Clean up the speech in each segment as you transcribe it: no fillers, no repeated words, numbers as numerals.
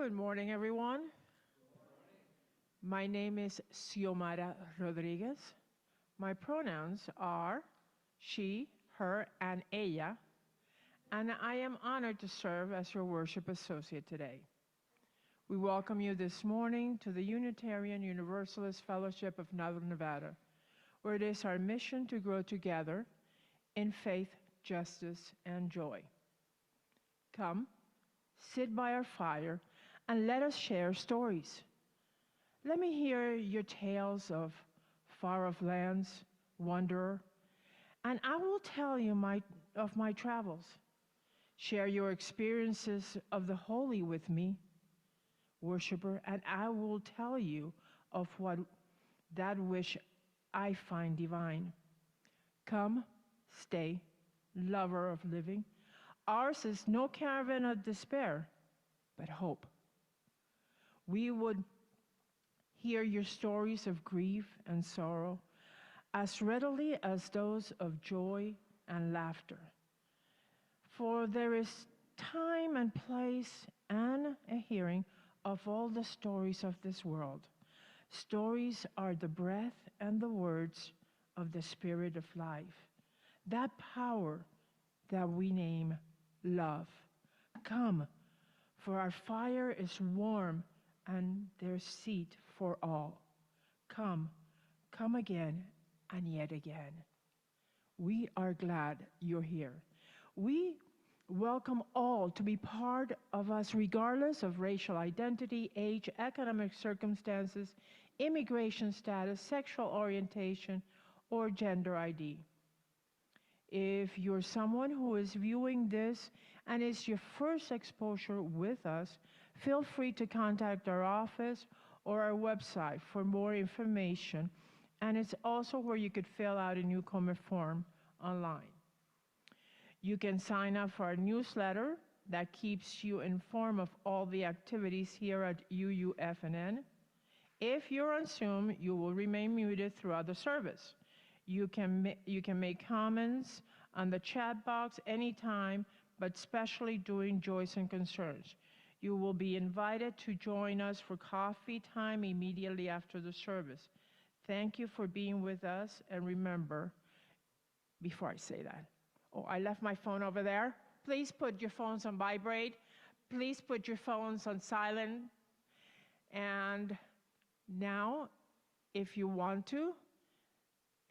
Good morning, everyone. My name is Xiomara Rodriguez. My pronouns are she, her, and ella, and I am honored to serve as your worship associate today. We welcome you this morning to the Unitarian Universalist Fellowship of Northern Nevada, where it is our mission to grow together in faith, justice, and joy. Come, sit by our fire, and let us share stories. Let me hear your tales of far-off lands, wanderer, and I will tell you of my travels. Share your experiences of the holy with me, worshiper, and I will tell you of what that which I find divine. Come, stay, lover of living. Ours is no caravan of despair, but hope. We would hear your stories of grief and sorrow as readily as those of joy and laughter. For there is time and place and a hearing of all the stories of this world. Stories are the breath and the words of the Spirit of life, that power that we name love. Come, for our fire is warm and there's seat for all. Come, come again and yet again. We are glad you're here. We welcome all to be part of us regardless of racial identity, age, economic circumstances, immigration status, sexual orientation, or gender ID. If you're someone who is viewing this and it's your first exposure with us, feel free to contact our office or our website for more information, and it's also where you could fill out a newcomer form online. You can sign up for our newsletter that keeps you informed of all the activities here at UUFNN. If you're on Zoom, you will remain muted throughout the service. You can make comments on the chat box anytime, but especially during Joys and Concerns. You will be invited to join us for coffee time immediately after the service. Thank you for being with us, and remember, before I say that, oh, I left my phone over there. Please put your phones on vibrate. Please put your phones on silent. And now, if you want to,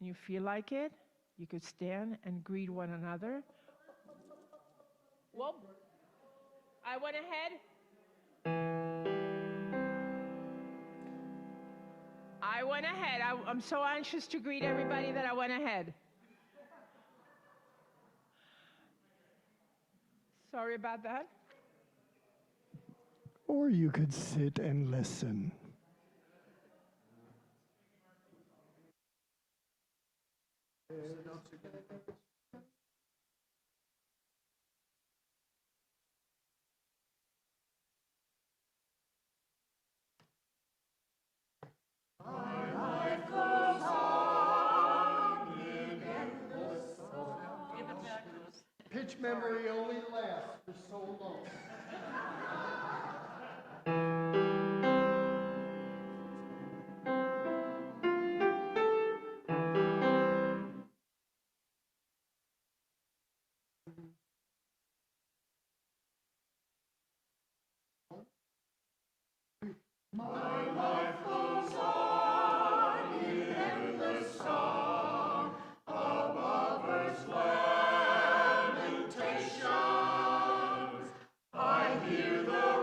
and you feel like it, you could stand and greet one another. Whoa, I went ahead. I'm so anxious to greet everybody that I went ahead. Sorry about that. Or you could sit and listen. Pitch memory only lasts for so long. My life goes on in endless song above earth's lamentations. I hear the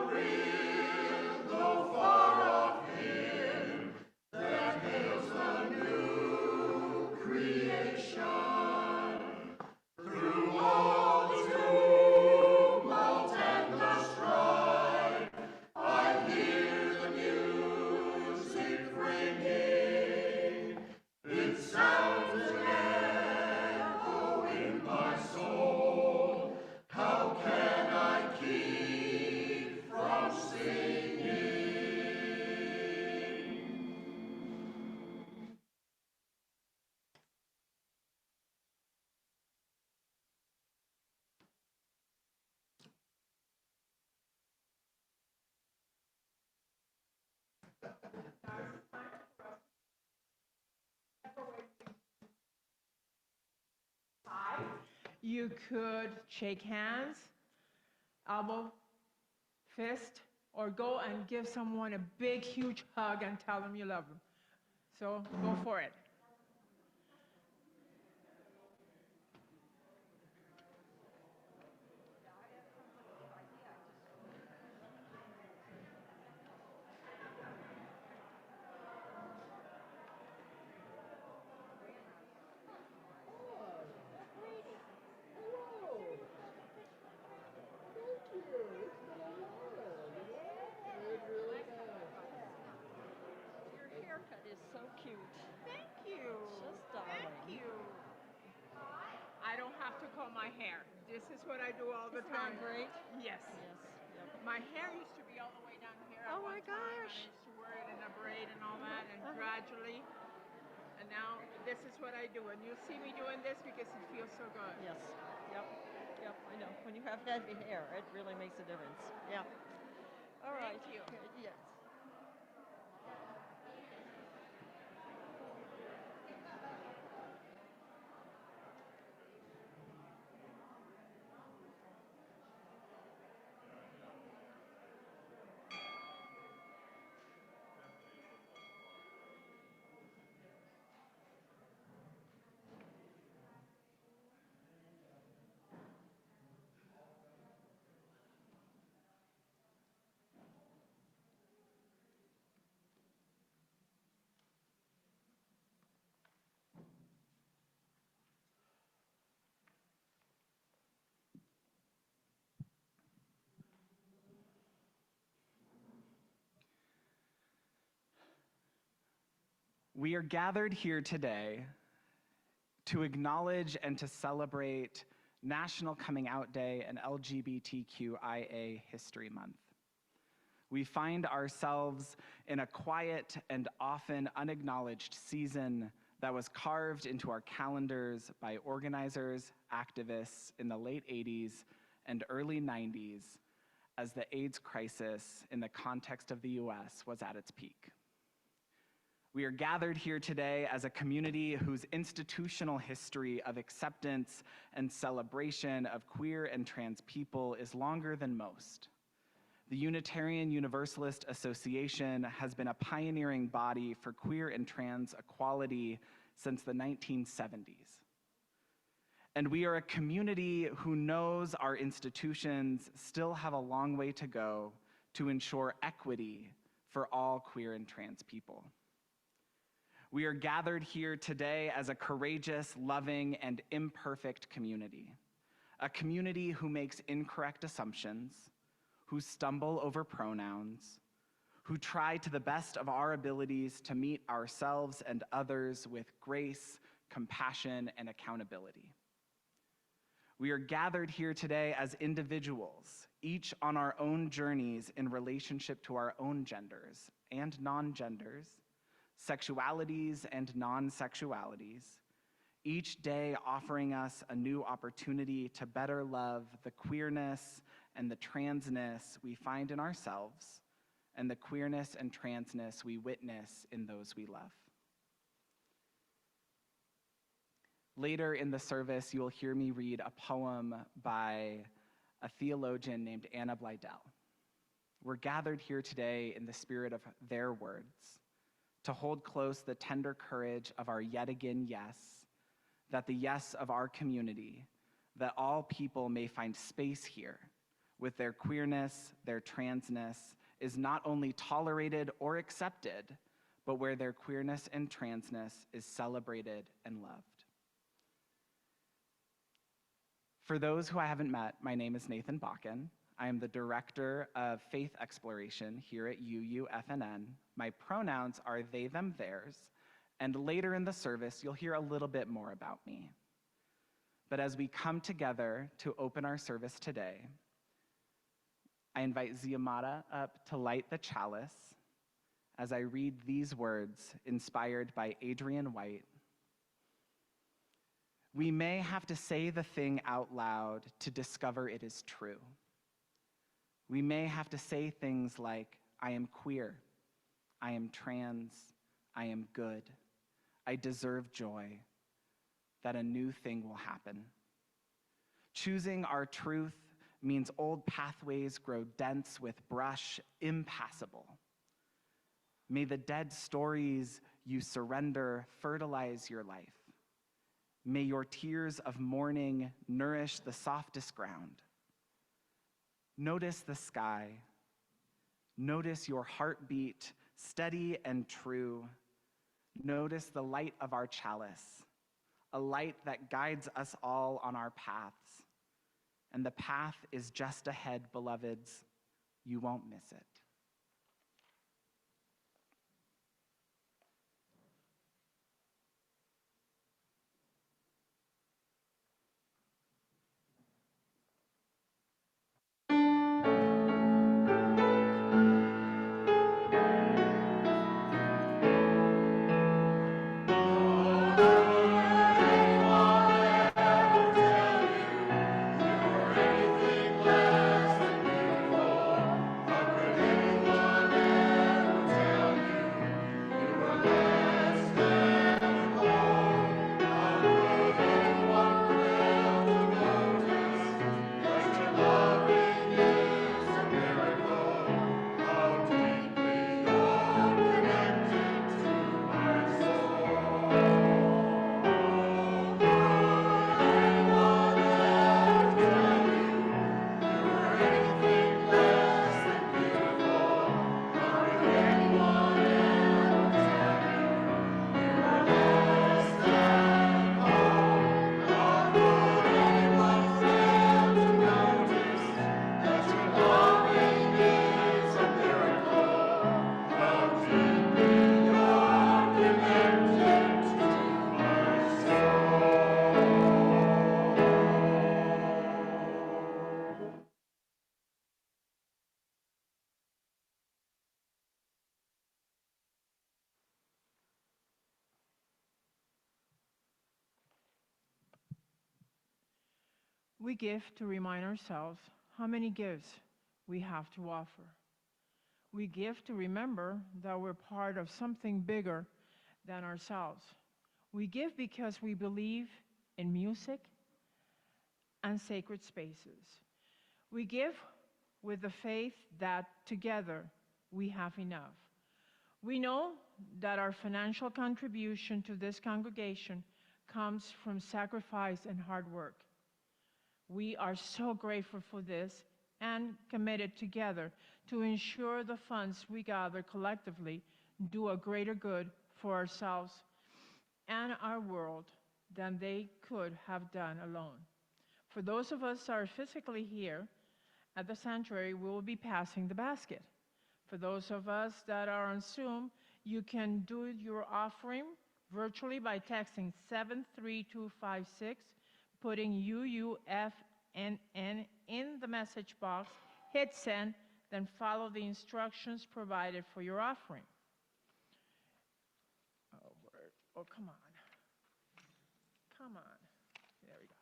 You could shake hands, elbow, fist, or go and give someone a big, huge hug and tell them you love them. So go for it. Your haircut is so cute. Thank you. Just darling. Thank you. I don't have to comb my hair. This is what I do all the Isn't that time. great? Yes. Yes. Yep. My hair used to be all the way down here at Oh one my time, and I gosh. used to wear it in a braid and all that, and gradually, and now this is what I do. And you see me doing this because it feels so good. Yes. Yep. Yep. I know. When you have heavy hair, it really makes a difference. Yeah. All right. Thank you. Yes. We are gathered here today to acknowledge and to celebrate National Coming Out Day and LGBTQIA History Month. We find ourselves in a quiet and often unacknowledged season that was carved into our calendars by organizers, activists in the late 80s and early 90s as the AIDS crisis in the context of the US was at its peak. We are gathered here today as a community whose institutional history of acceptance and celebration of queer and trans people is longer than most. The Unitarian Universalist Association has been a pioneering body for queer and trans equality since the 1970s. And we are a community who knows our institutions still have a long way to go to ensure equity for all queer and trans people. We are gathered here today as a courageous, loving, and imperfect community. A community who makes incorrect assumptions, who stumble over pronouns, who try to the best of our abilities to meet ourselves and others with grace, compassion, and accountability. We are gathered here today as individuals, each on our own journeys in relationship to our own genders and non-genders, sexualities and non-sexualities, each day offering us a new opportunity to better love the queerness and the transness we find in ourselves and the queerness and transness we witness in those we love. Later in the service, you will hear me read a poem by a theologian named Anna Blydell. We're gathered here today in the spirit of their words, to hold close the tender courage of our yet again yes, that the yes of our community, that all people may find space here with their queerness, their transness, is not only tolerated or accepted, but where their queerness and transness is celebrated and loved. For those who I haven't met, my name is Nathan Bakken. I am the Director of Faith Exploration here at UUFNN. My pronouns are they, them, theirs, and later in the service, you'll hear a little bit more about me. But as we come together to open our service today, I invite Ziamata up to light the chalice as I read these words inspired by Adrian White. We may have to say the thing out loud to discover it is true. We may have to say things like, I am queer, I am trans, I am good, I deserve joy, that a new thing will happen. Choosing our truth means old pathways grow dense with brush, impassable. May the dead stories you surrender fertilize your life. May your tears of mourning nourish the softest ground. Notice the sky. Notice your heartbeat, steady and true. Notice the light of our chalice, a light that guides us all on our paths. And the path is just ahead, beloveds. You won't miss it. We give to remind ourselves how many gifts we have to offer. We give to remember that we're part of something bigger than ourselves. We give because we believe in music and sacred spaces. We give with the faith that together we have enough. We know that our financial contribution to this congregation comes from sacrifice and hard work. We are so grateful for this and committed together to ensure the funds we gather collectively do a greater good for ourselves and our world than they could have done alone. For those of us that are physically here at the sanctuary, we will be passing the basket. For those of us that are on Zoom, you can do your offering virtually by texting 73256, putting UUFNN in the message box, hit send, then follow the instructions provided for your offering. Oh, word. Oh, come on. Come on. There we go.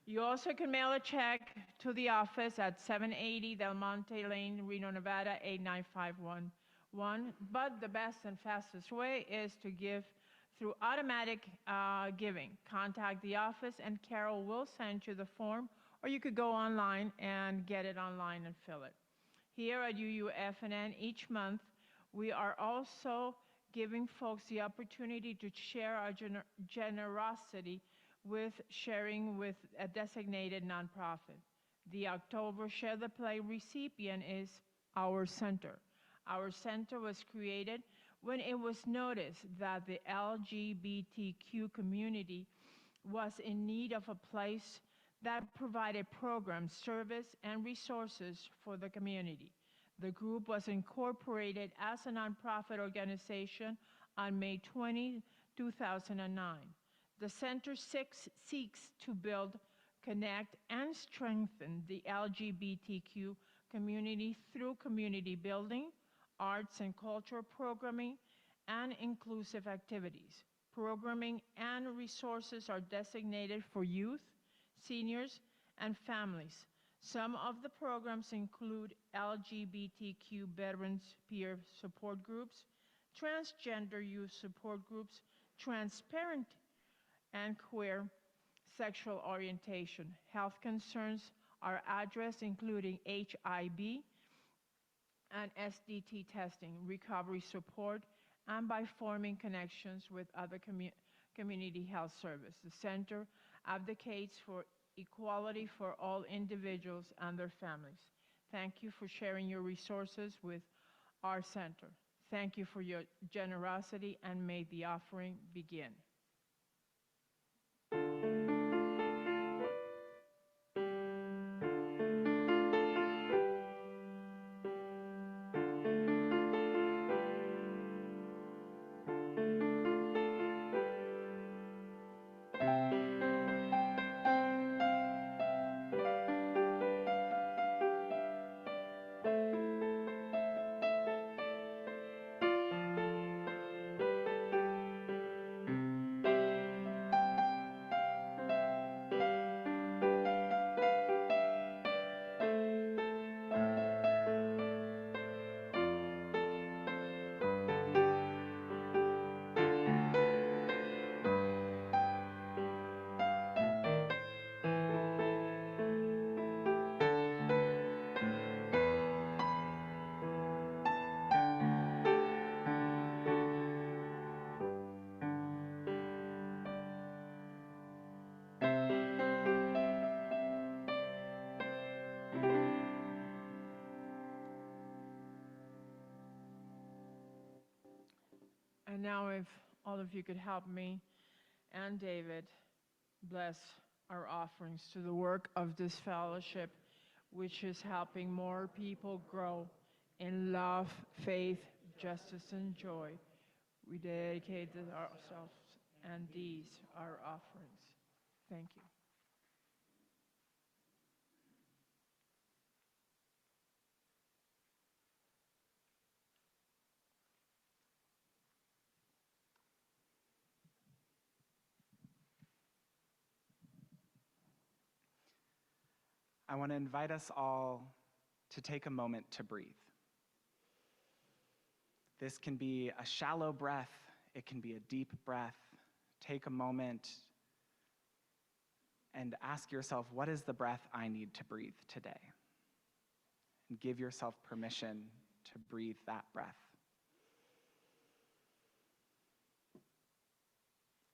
You also can mail a check to the office at 780 Del Monte Lane, Reno, Nevada, 89511. But the best and fastest way is to give through automatic giving. Contact the office and Carol will send you the form, or you could go online and get it online and fill it. Here at UUFNN each month, we are also giving folks the opportunity to share our generosity with sharing with a designated nonprofit. The October Share the Play recipient is our center. Our center was created when it was noticed that the LGBTQ community was in need of a place that provided programs, service, and resources for the community. The group was incorporated as a nonprofit organization on May 20, 2009. The center seeks to build, connect, and strengthen the LGBTQ community through community building, arts and culture programming, and inclusive activities. Programming and resources are designated for youth, seniors, and families. Some of the programs include LGBTQ veterans peer support groups, transgender youth support groups, transparent and queer sexual orientation. Health concerns are addressed, including HIV and SDT testing, recovery support, and by forming connections with other community health services. The center advocates for equality for all individuals and their families. Thank you for sharing your resources with our center. Thank you for your generosity, and may the offering begin. And now, if all of you could help me and David bless our offerings to the work of this fellowship, which is helping more people grow in love, faith, justice, and joy. We dedicate ourselves and these our offerings. Thank you. I want to invite us all to take a moment to breathe. This can be a shallow breath, it can be a deep breath. Take a moment and ask yourself, what is the breath I need to breathe today? And give yourself permission to breathe that breath.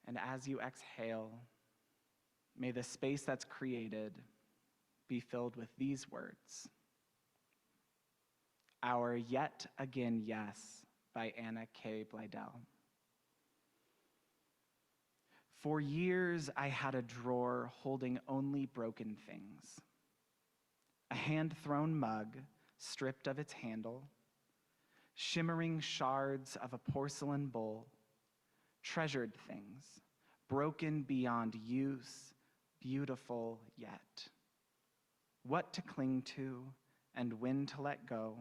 And as you exhale, may the space that's created be filled with these words. Our Yet Again Yes by Anna K. Blydell. For years, I had a drawer holding only broken things. A hand-thrown mug stripped of its handle, shimmering shards of a porcelain bowl, treasured things, broken beyond use, beautiful yet. What to cling to and when to let go.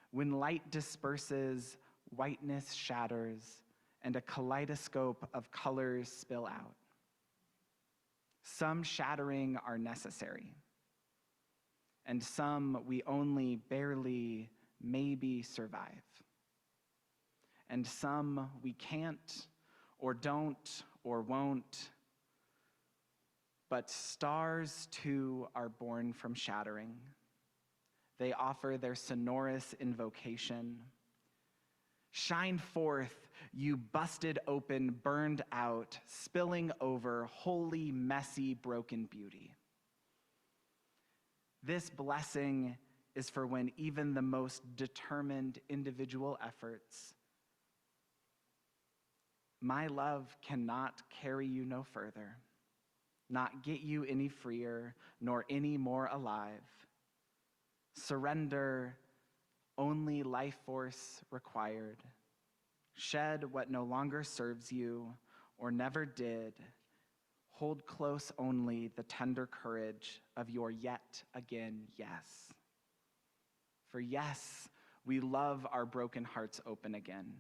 When light disperses, whiteness shatters, and a kaleidoscope of colors spill out. Some shattering are necessary, and some we only barely, maybe survive. And some we can't, or don't, or won't. But stars, too, are born from shattering. They offer their sonorous invocation. Shine forth, you busted open, burned out, spilling over, holy, messy, broken beauty. This blessing is for when even the most determined individual efforts, my love cannot carry you no further, not get you any freer, nor any more alive. Surrender, only life force required. Shed what no longer serves you or never did. Hold close only the tender courage of your yet again yes. For yes, we love our broken hearts open again.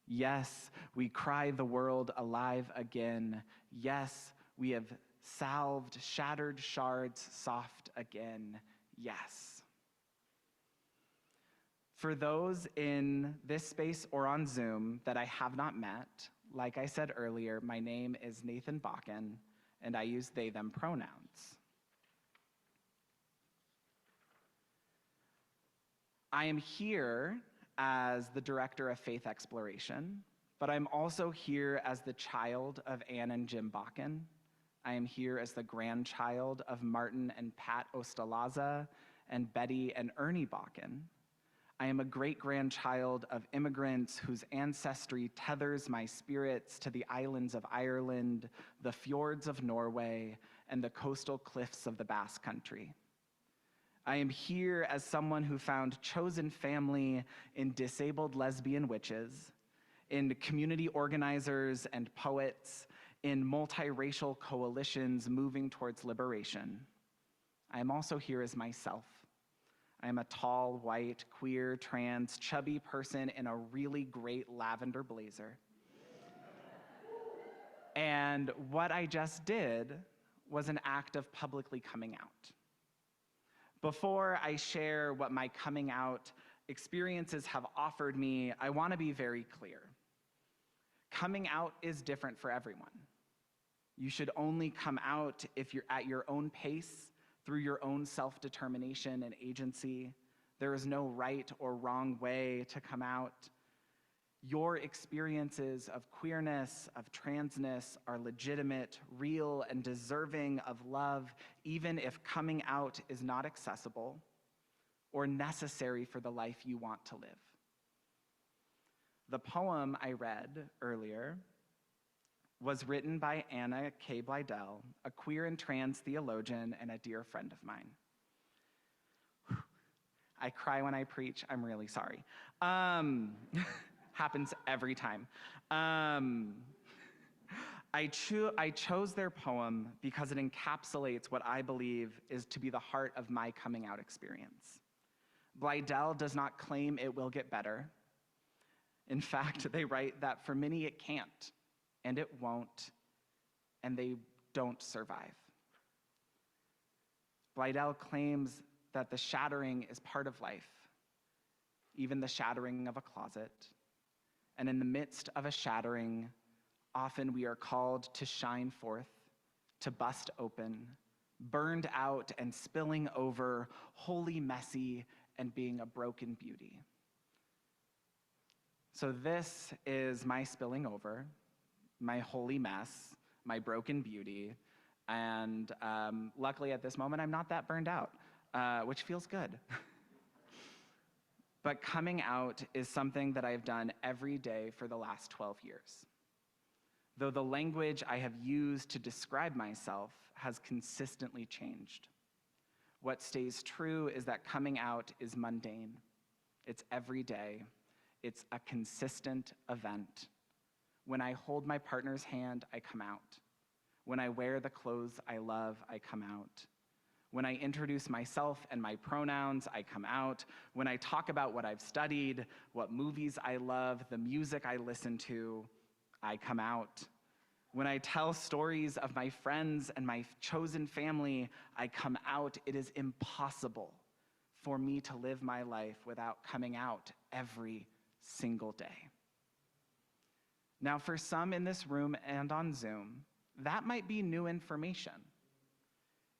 Yes, we cry the world alive again. Yes, we have salved shattered shards soft again. Yes. For those in this space or on Zoom that I have not met, like I said earlier, my name is Nathan Bakken, and I use they, them pronouns. I am here as the director of faith exploration, but I'm also here as the child of Ann and Jim Bakken. I am here as the grandchild of Martin and Pat Ostalaza and Betty and Ernie Bakken. I am a great-grandchild of immigrants whose ancestry tethers my spirits to the islands of Ireland, the fjords of Norway, and the coastal cliffs of the Basque Country. I am here as someone who found chosen family in disabled lesbian witches, in community organizers and poets, in multiracial coalitions moving towards liberation. I am also here as myself. I am a tall, white, queer, trans, chubby person in a really great lavender blazer. And what I just did was an act of publicly coming out. Before I share what my coming out experiences have offered me, I want to be very clear. Coming out is different for everyone. You should only come out if you're at your own pace, through your own self-determination and agency. There is no right or wrong way to come out. Your experiences of queerness, of transness are legitimate, real, and deserving of love, even if coming out is not accessible or necessary for the life you want to live. The poem I read earlier was written by Anna K. Blydell, a queer and trans theologian and a dear friend of mine. I cry when I preach, I'm really sorry. Happens every time. I chose their poem because it encapsulates what I believe is to be the heart of my coming out experience. Blydell does not claim it will get better. In fact, they write that for many it can't, and it won't, and they don't survive. Blydell claims that the shattering is part of life, even the shattering of a closet. And in the midst of a shattering, often we are called to shine forth, to bust open, burned out and spilling over, wholly messy and being a broken beauty. So this is my spilling over, my holy mess, my broken beauty, and luckily at this moment I'm not that burned out, which feels good. But coming out is something that I've done every day for the last 12 years. Though the language I have used to describe myself has consistently changed. What stays true is that coming out is mundane. It's every day. It's a consistent event. When I hold my partner's hand, I come out. When I wear the clothes I love, I come out. When I introduce myself and my pronouns, I come out. When I talk about what I've studied, what movies I love, the music I listen to, I come out. When I tell stories of my friends and my chosen family, I come out. It is impossible for me to live my life without coming out every single day. Now, for some in this room and on Zoom, that might be new information.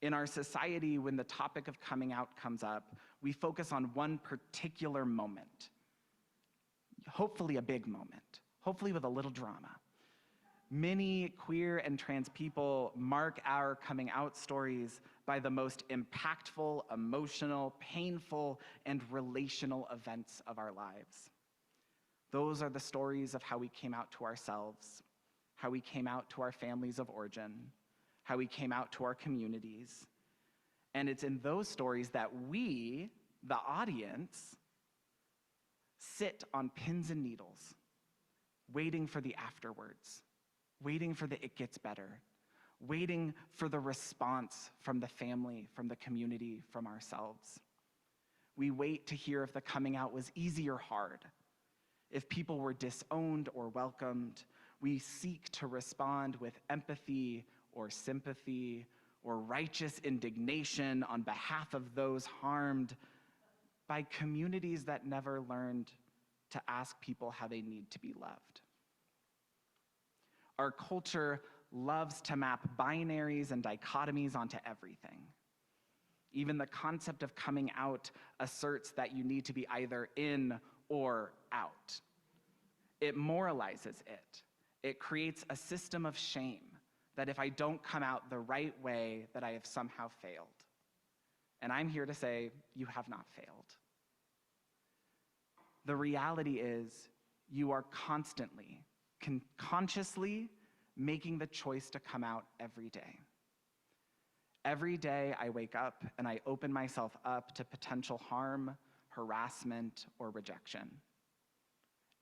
In our society, when the topic of coming out comes up, we focus on one particular moment, hopefully a big moment, hopefully with a little drama. Many queer and trans people mark our coming out stories by the most impactful, emotional, painful, and relational events of our lives. Those are the stories of how we came out to ourselves, how we came out to our families of origin, how we came out to our communities. And it's in those stories that we, the audience, sit on pins and needles, waiting for the afterwards, waiting for the it gets better, waiting for the response from the family, from the community, from ourselves. We wait to hear if the coming out was easy or hard, if people were disowned or welcomed. We seek to respond with empathy or sympathy or righteous indignation on behalf of those harmed by communities that never learned to ask people how they need to be loved. Our culture loves to map binaries and dichotomies onto everything. Even the concept of coming out asserts that you need to be either in or out. It moralizes it. It creates a system of shame that if I don't come out the right way, that I have somehow failed. And I'm here to say, you have not failed. The reality is, you are constantly, consciously making the choice to come out every day. Every day I wake up and I open myself up to potential harm, harassment, or rejection.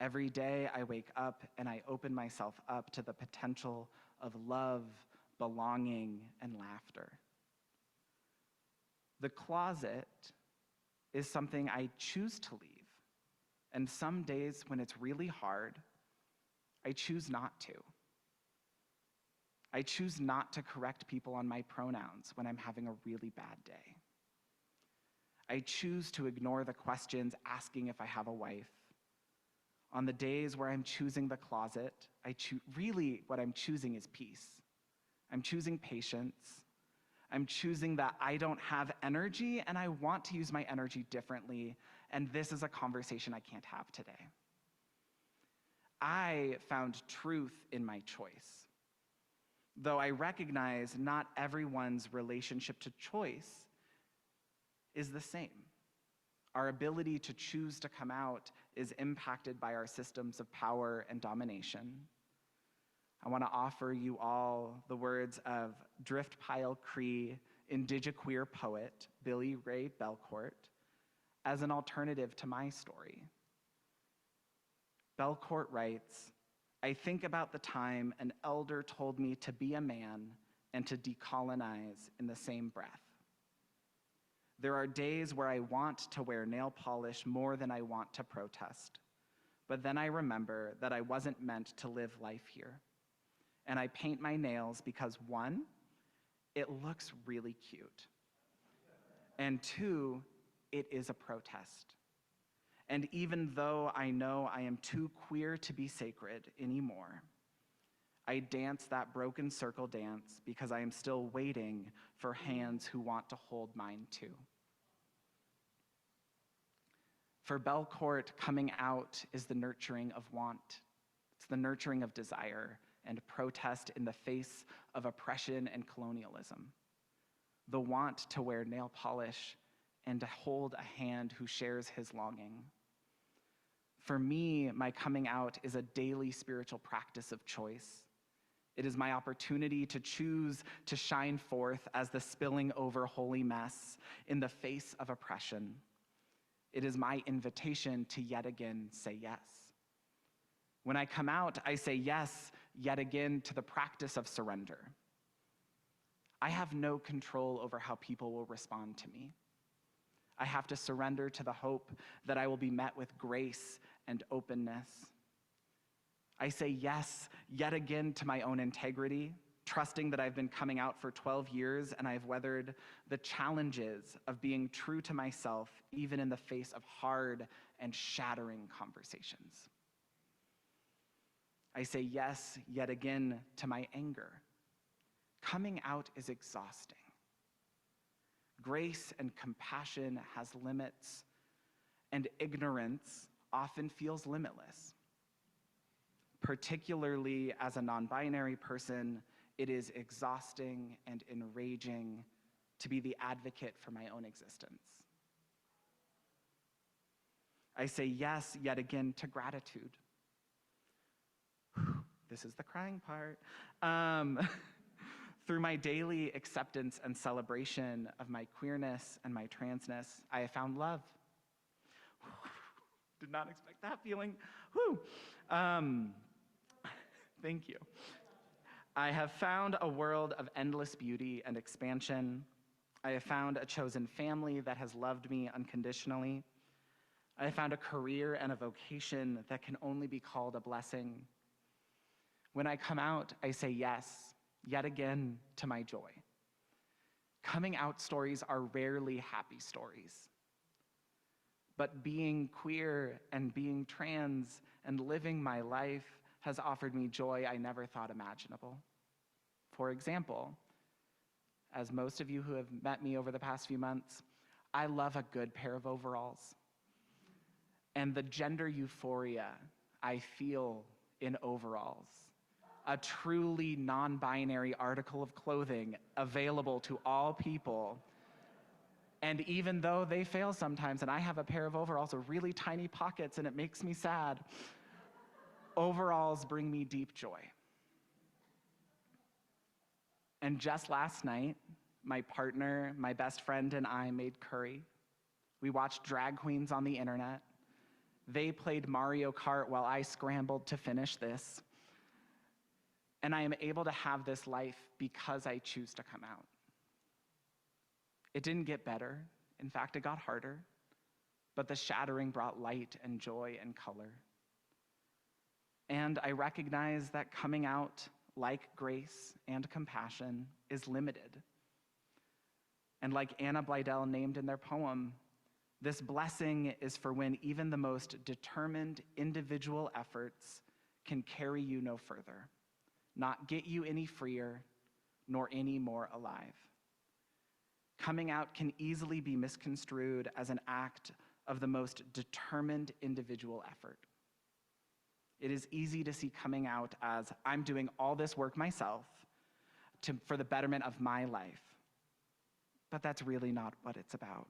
Every day I wake up and I open myself up to the potential of love, belonging, and laughter. The closet is something I choose to leave. And some days when it's really hard, I choose not to. I choose not to correct people on my pronouns when I'm having a really bad day. I choose to ignore the questions asking if I have a wife. On the days where I'm choosing the closet, really what I'm choosing is peace. I'm choosing patience. I'm choosing that I don't have energy and I want to use my energy differently, and this is a conversation I can't have today. I found truth in my choice. Though I recognize not everyone's relationship to choice is the same. Our ability to choose to come out is impacted by our systems of power and domination. I want to offer you all the words of Driftpile Cree indigiqueer poet Billy Ray Belcourt as an alternative to my story. Belcourt writes, "I think about the time an elder told me to be a man and to decolonize in the same breath. There are days where I want to wear nail polish more than I want to protest, but then I remember that I wasn't meant to live life here. And I paint my nails because 1, it looks really cute, and 2, it is a protest. And even though I know I am too queer to be sacred anymore, I dance that broken circle dance because I am still waiting for hands who want to hold mine too." For Belcourt, coming out is the nurturing of want. It's the nurturing of desire and protest in the face of oppression and colonialism. The want to wear nail polish and to hold a hand who shares his longing. For me, my coming out is a daily spiritual practice of choice. It is my opportunity to choose to shine forth as the spilling over holy mess in the face of oppression. It is my invitation to yet again say yes. When I come out, I say yes yet again to the practice of surrender. I have no control over how people will respond to me. I have to surrender to the hope that I will be met with grace and openness. I say yes yet again to my own integrity, trusting that I've been coming out for 12 years and I've weathered the challenges of being true to myself, even in the face of hard and shattering conversations. I say yes yet again to my anger. Coming out is exhausting. Grace and compassion has limits, and ignorance often feels limitless. Particularly as a non-binary person, it is exhausting and enraging to be the advocate for my own existence. I say yes yet again to gratitude. This is the crying part. Through my daily acceptance and celebration of my queerness and my transness, I have found love. Did not expect that feeling. Thank you. I have found a world of endless beauty and expansion. I have found a chosen family that has loved me unconditionally. I have found a career and a vocation that can only be called a blessing. When I come out, I say yes, yet again, to my joy. Coming out stories are rarely happy stories. but being queer and being trans and living my life has offered me joy I never thought imaginable. For example, as most of you who have met me over the past few months, I love a good pair of overalls. And the gender euphoria I feel in overalls, a truly non-binary article of clothing available to all people. And even though they fail sometimes, and I have a pair of overalls with really tiny pockets and it makes me sad, overalls bring me deep joy. And just last night, my partner, my best friend, and I made curry. We watched drag queens on the internet. They played Mario Kart while I scrambled to finish this. And I am able to have this life because I choose to come out. It didn't get better. In fact, it got harder. But the shattering brought light and joy and color. And I recognize that coming out, like grace and compassion, is limited. And like Anna Blydell named in their poem, this blessing is for when even the most determined individual efforts can carry you no further, not get you any freer, nor any more alive. Coming out can easily be misconstrued as an act of the most determined individual effort. It is easy to see coming out as, I'm doing all this work myself for the betterment of my life. But that's really not what it's about.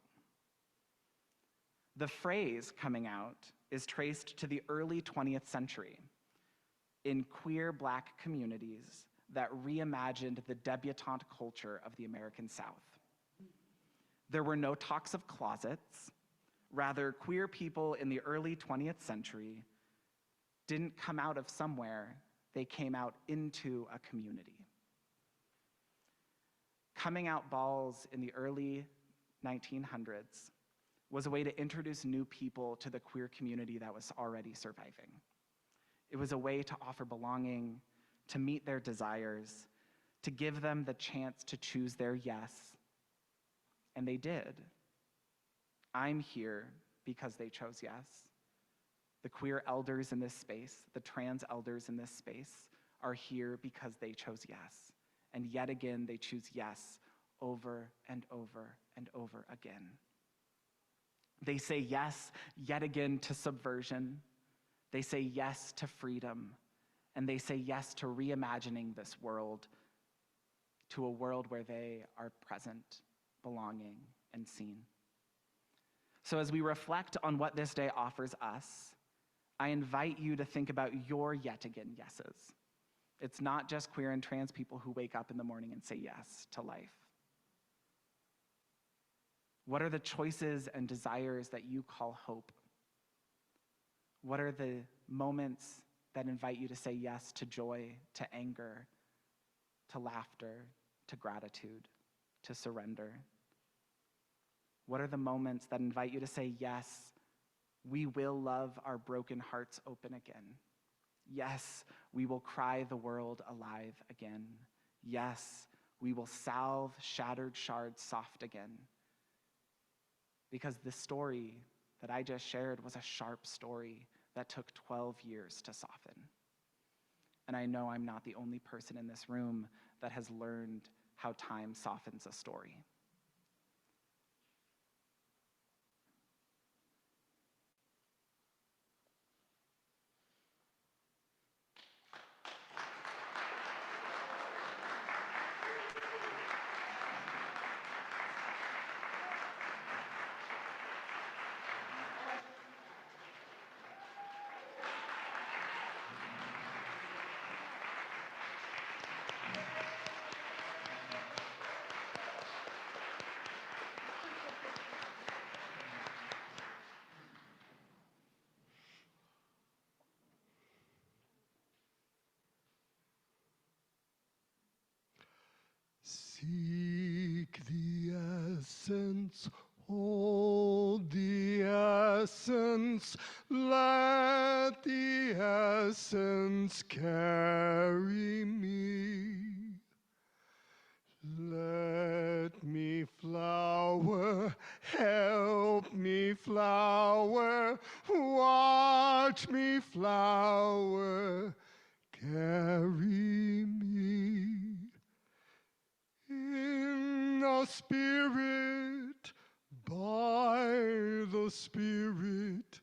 The phrase coming out is traced to the early 20th century in queer Black communities that reimagined the debutante culture of the American South. There were no talks of closets. Rather, queer people in the early 20th century didn't come out of somewhere, they came out into a community. Coming out balls in the early 1900s was a way to introduce new people to the queer community that was already surviving. It was a way to offer belonging, to meet their desires, to give them the chance to choose their yes. And they did. I'm here because they chose yes. The queer elders in this space, the trans elders in this space are here because they chose yes. And yet again, they choose yes over and over and over again. They say yes yet again to subversion. They say yes to freedom. And they say yes to reimagining this world to a world where they are present, belonging, and seen. So as we reflect on what this day offers us, I invite you to think about your yet again yeses. It's not just queer and trans people who wake up in the morning and say yes to life. What are the choices and desires that you call hope? What are the moments that invite you to say yes to joy, to anger, to laughter, to gratitude, to surrender? What are the moments that invite you to say yes, we will love our broken hearts open again? Yes, we will cry the world alive again. Yes, we will salve shattered shards soft again. Because the story that I just shared was a sharp story that took 12 years to soften. And I know I'm not the only person in this room that has learned how time softens a story. Seek the essence, hold the essence, let the essence carry me. Let me flower, help me flower. flower, carry me in the Spirit, by the Spirit,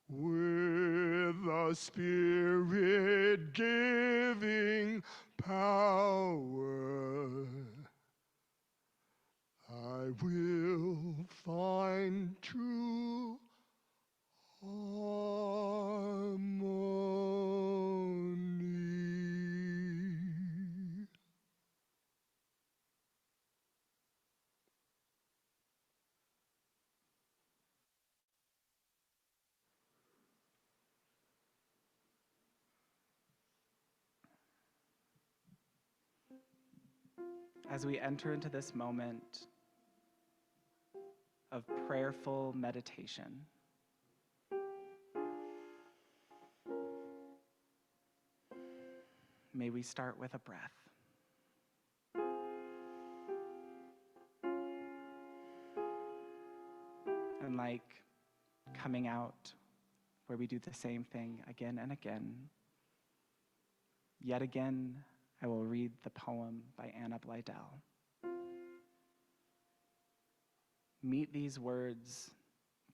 with the Spirit giving power. I will find true harmony. As we enter into this moment of prayerful meditation, may we start with a breath. And like coming out, where we do the same thing again and again, yet again, I will read the poem by Anna Blydell. Meet these words,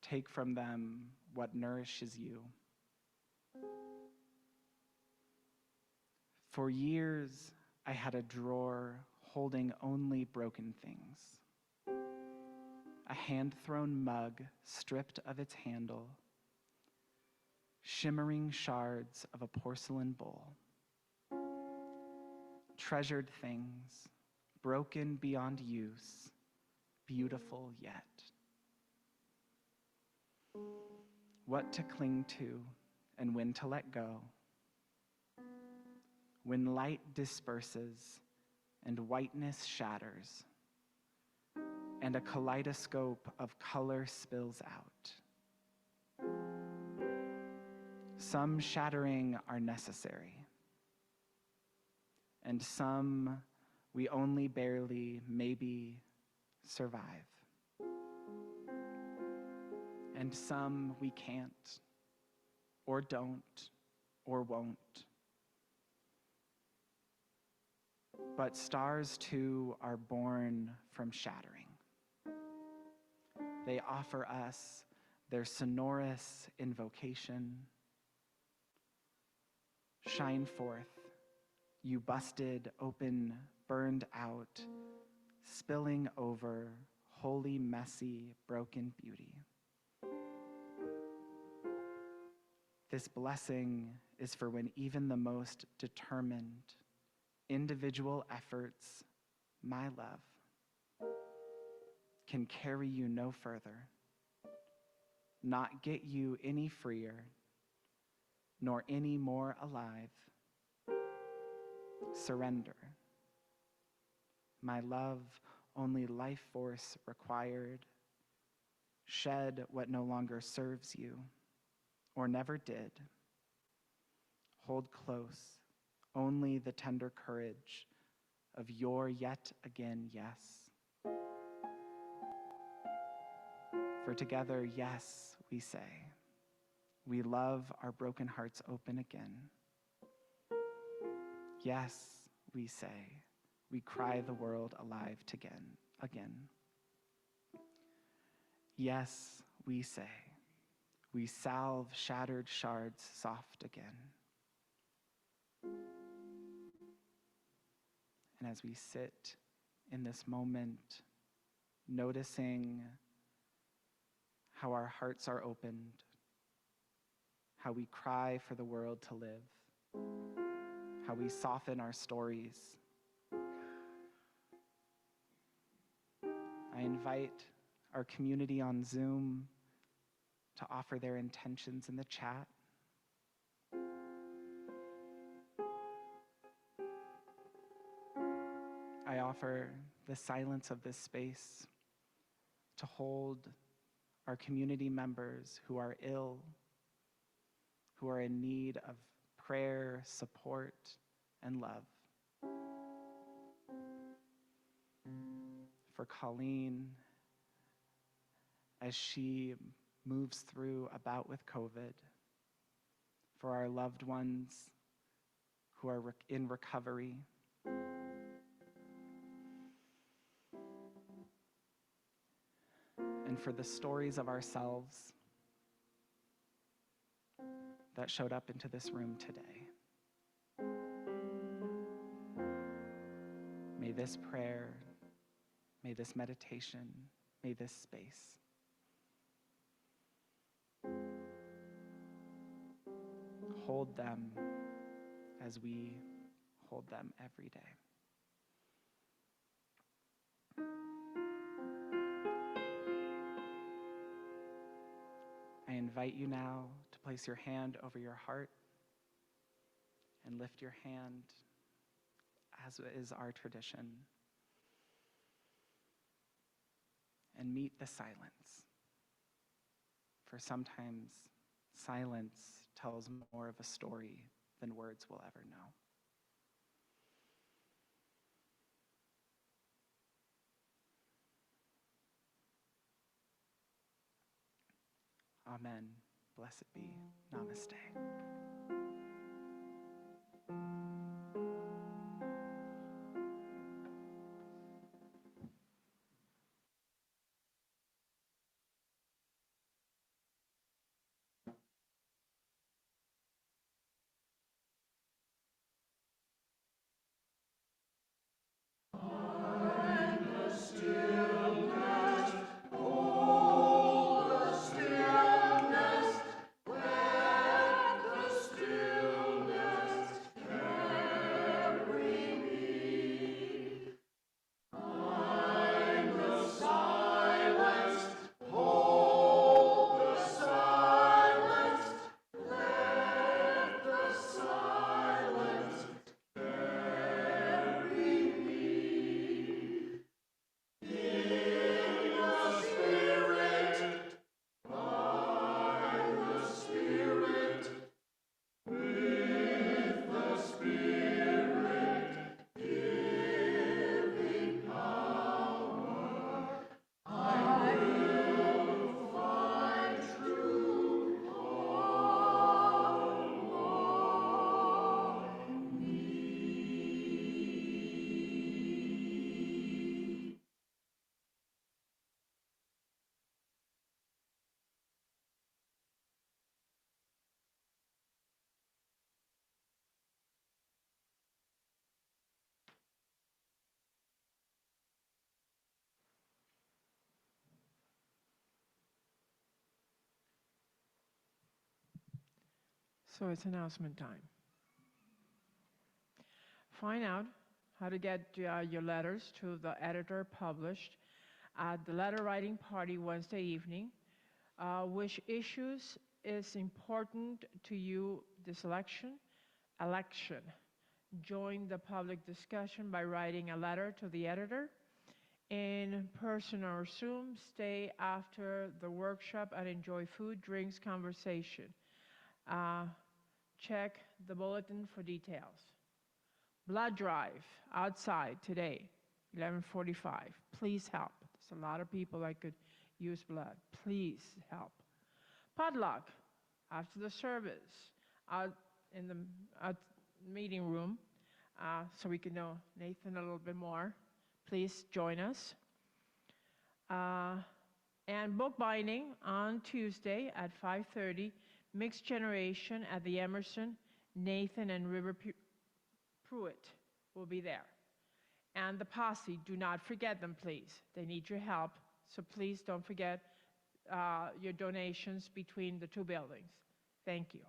take from them what nourishes you. For years, I had a drawer holding only broken things. A hand-thrown mug stripped of its handle, shimmering shards of a porcelain bowl. Treasured things, broken beyond use, beautiful yet. What to cling to and when to let go. When light disperses and whiteness shatters, and a kaleidoscope of color spills out. Some shattering are necessary, and some we only barely, maybe, survive. And some we can't, or don't, or won't. But stars too are born from shattering. They offer us their sonorous invocation. Shine forth, you busted, open, burned out, spilling over, holy, messy, broken beauty. This blessing is for when even the most determined individual efforts, my love, can carry you no further, not get you any freer, nor any more alive. Surrender. My love, only life force required. Shed what no longer serves you, or never did. Hold close only the tender courage of your yet again yes. For together, yes, we say, we love our broken hearts open again. Yes, we say, we cry the world alive again. Yes, we say, we salve shattered shards soft again. And as we sit in this moment, noticing how our hearts are opened, how we cry for the world to live, how we soften our stories, I invite our community on Zoom to offer their intentions in the chat. I offer the silence of this space to hold our community members who are ill, who are in need of prayer, support, and love. For Colleen, as she moves through a bout with COVID, for our loved ones who are in recovery. And for the stories of ourselves that showed up into this room today. May this prayer, may this meditation, may this space hold them as we hold them every day. I invite you now to place your hand over your heart and lift your hand, as is our tradition, and meet the silence. For sometimes silence tells more of a story than words will ever know. Amen. Blessed be. Namaste. So it's announcement time. Find out how to get your letters to the editor published at the letter writing party Wednesday evening. Which issues is important to you this election? Election. Join the public discussion by writing a letter to the editor. In person or Zoom, stay after the workshop and enjoy food, drinks, conversation. Check the bulletin for details. Blood drive outside today, 11:45. Please help. There's a lot of people that could use blood. Please help. Potluck after the service out in the meeting room so we can know Nathan a little bit more. Please join us. And bookbinding on Tuesday at 5:30. Mixed Generation at the Emerson. Nathan and River Pruitt will be there. And the posse, do not forget them, please. They need your help, so please don't forget your donations between the two buildings. Thank you.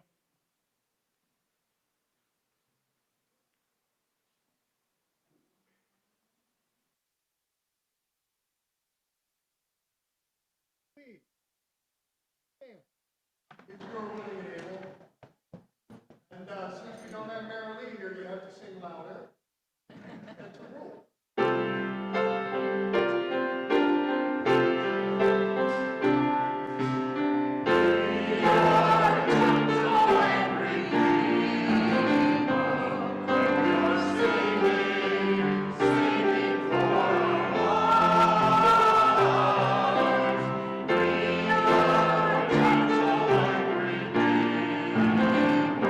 Please, stand. If you are willing and able. And since we don't have Mary Lee here, you have to sing louder. That's a rule. We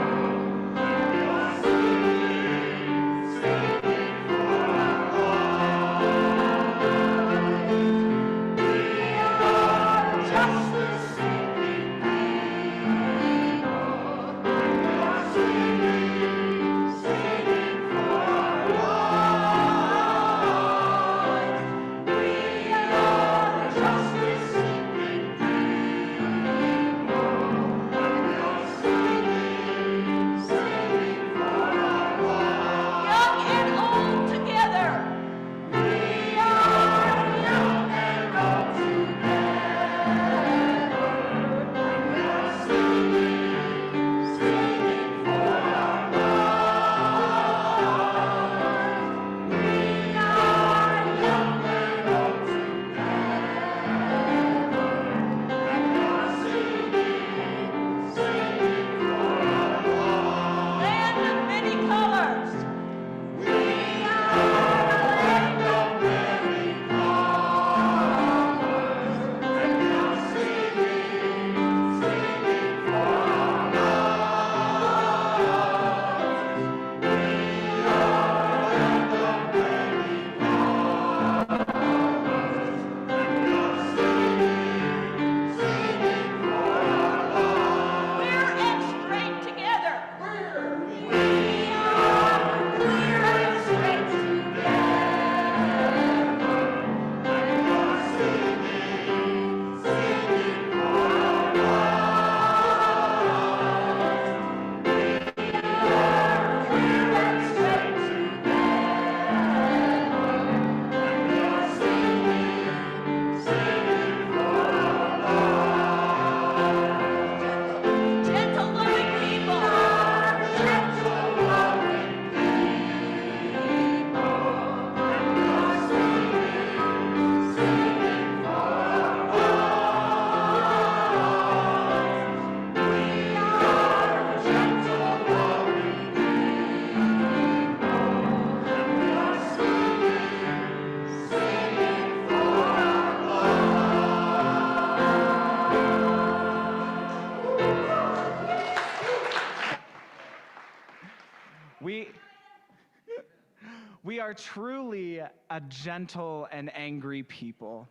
truly a gentle and angry people,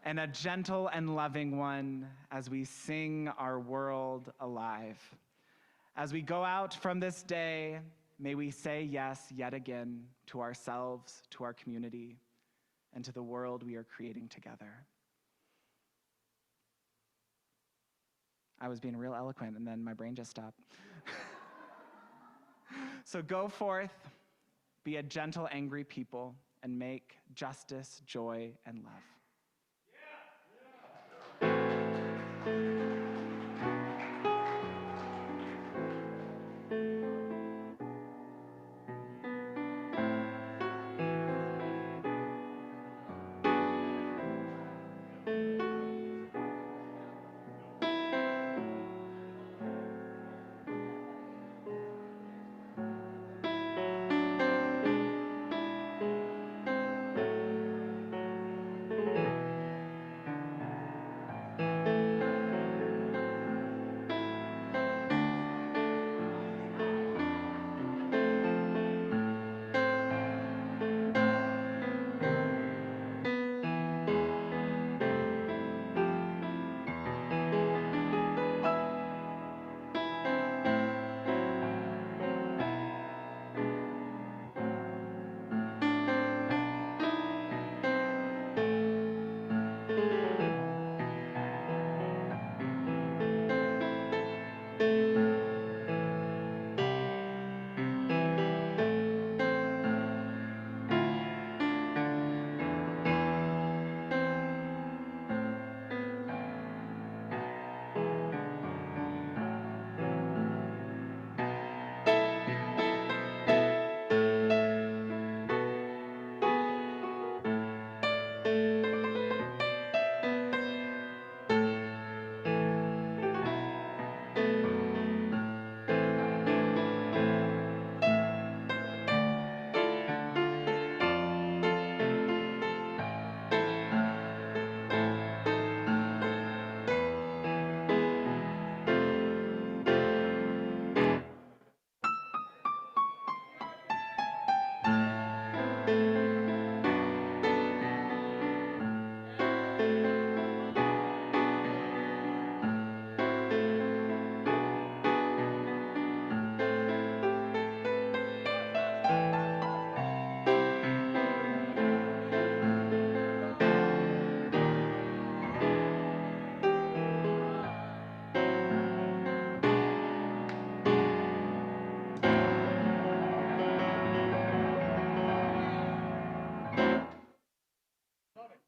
and a gentle and loving one as we sing our world alive. As we go out from this day, may we say yes yet again to ourselves, to our community, and to the world we are creating together. I was being real eloquent, and then my brain just stopped. So go forth, be a gentle, angry people, and make justice, joy, and love.